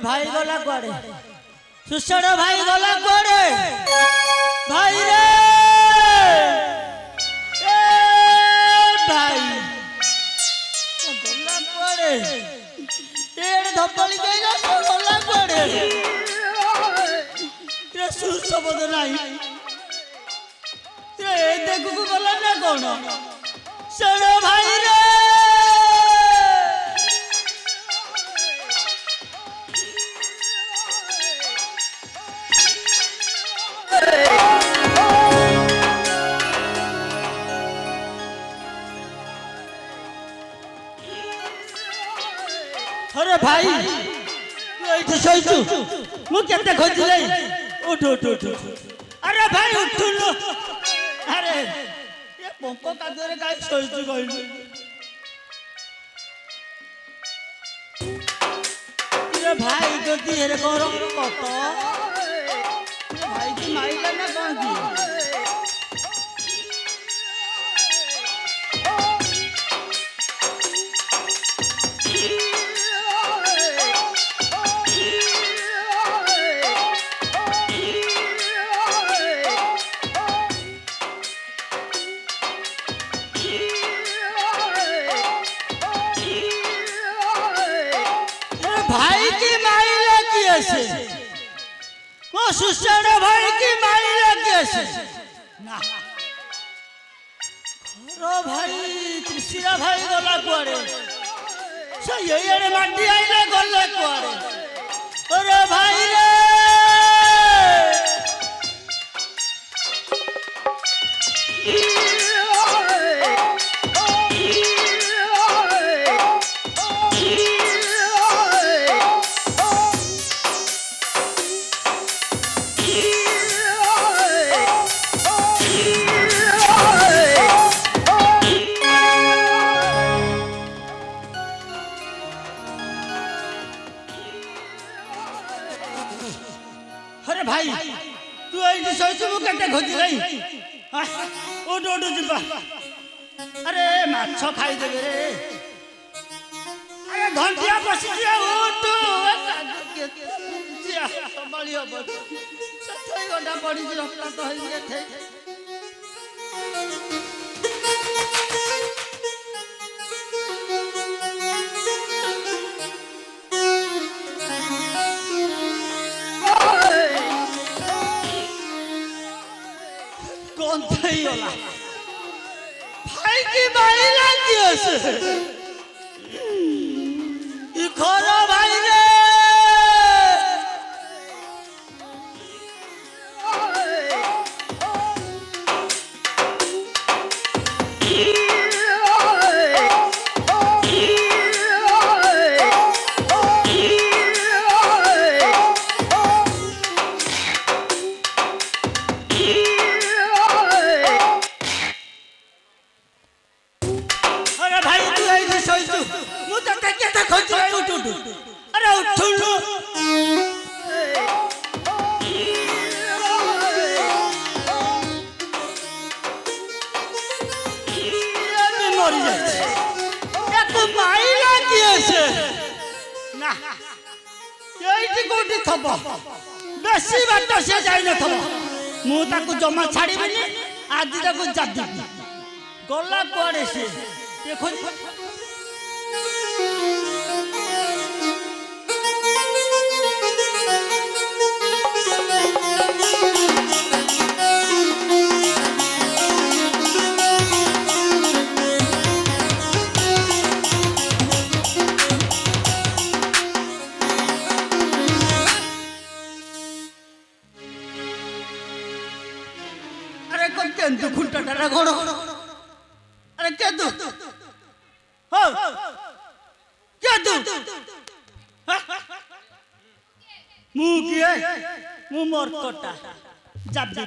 भाई गला कुआड़े सुषण भाई गला कुआड़े भाई रे भाई गला कुआड़े एड़ धपली गइला गला कुआड़े रे सुर शब्द नाही रे देखु को गला ना कोन सुषण भाई रे अरे भाई तू सोचू मु केते खोजिले उठ उठ उठ अरे भाई उठ लो अरे ये पंको कादरे काई सोचू कहलु ये भाई जदी हेरे करो कत भाई की माइला ना कोन की वो सुषण भाई की माई लगी ऐसे ना रो भाई त्रिशिरा भाई गला कुआड़े से ये माटी आइले गला कुआड़े अरे भाई रे अरे भाई तू ऐसे सोचू मु केते खोजी रही उठ उठ जिबा अरे माछ खाई देबे रे अरे घंटिया बसी जे उठ जिया संभालियो बट सथई गडा पड़ी जे रखला तो है थे होला भाई की माई लगी ऐसे ई खरा भाई रे अरे उठ लो मरी जाए एक माई लगी ऐसे ना ये कोठी थब बेसी बात से जाई न थब मु ताको जमा छाड़ीबेनी आज ताको जादी गला कुआड़े से देखो केंतु खुंटा डरा घोड़ो अरे केंतु हो केंतु मु किए मु मोर कोटा जाबी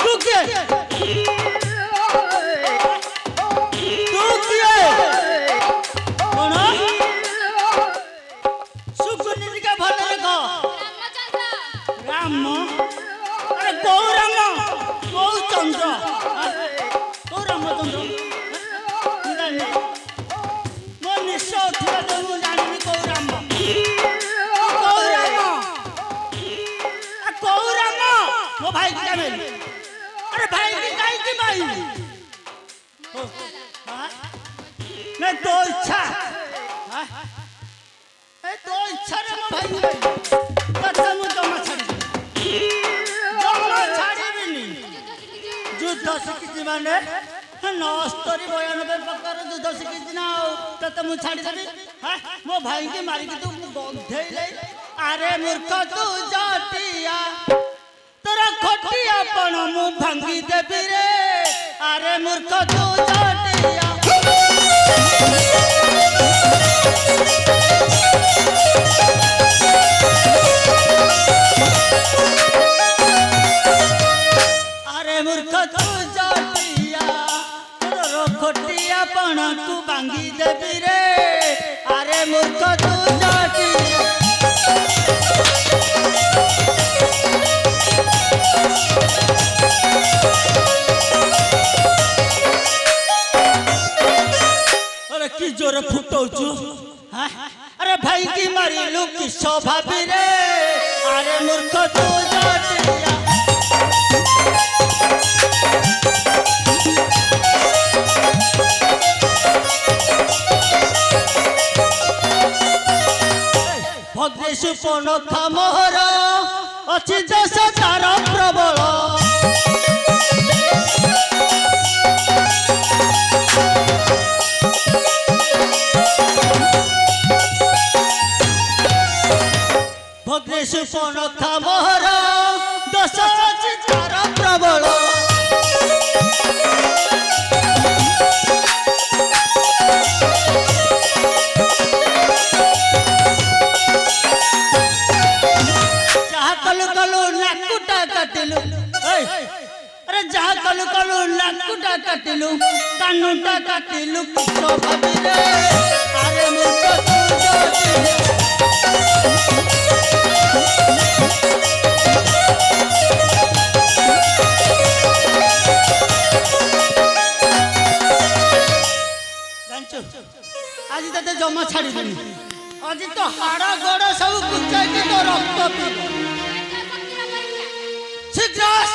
तू किए कोन सुकुनी का भले को राम अरे को राम को चंद्र को रामचंद्र मो निश्चय उठा दे मु जानि को राम को नहीं तो इच्छा ए तो इच्छा रे मो भाई कथा मु जमा छाड़ी बिनी युद्ध शिखिची माने नस्तरी 92 प्रकार युद्ध शिखिची ना तते मु छाड़ी देबी हां मो भाई के मारी के तू गंधेइले अरे मूर्ख तू जाटिया तोरा खटिया पण मु भांगी देबी रे अरे मूर्ख तू जाटिया अरे मूर्ख तू जाटिया तोरा खटिया पण तू भांगी देबी रे अरे मूर्ख तू जाटिया कि जोर फुटौचु अरे भाई की मारी लू कि स्वभावी रे अरे मूर्ख तू जाटिया भद्रेशु पनखा मोहर अच्छी दश तार प्रबल भद्रेशु पनखा मोहर दश अच्छी तार प्रबल काटिलु अरे जहाँ कलु कलु नाकुटा काटिलु कानुटा काटिलु किसो भाभी रे अरे मूर्ख तू जाटिया जानचो आज तते जमा छाड़ी देनी आज तो हाड़ा गोड़ सब कुचाई के तो रक्त पी Sigras!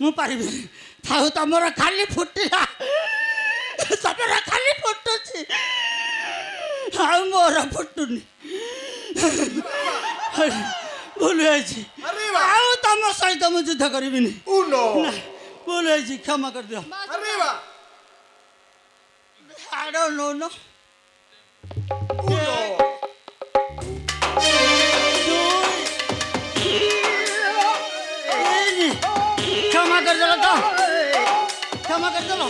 मु पारिबे थाउ तमरा खाली फुटिला तमरा खाली फुटुची हाउ मोर फुटुनी भूल जाइछि आउ तम सहित मु युद्ध करिबिनी उनो भूल जाइछि क्षमा कर दियो अरे वाह आई डोंट नो नो क्षमा कर दो क्षमा कर दो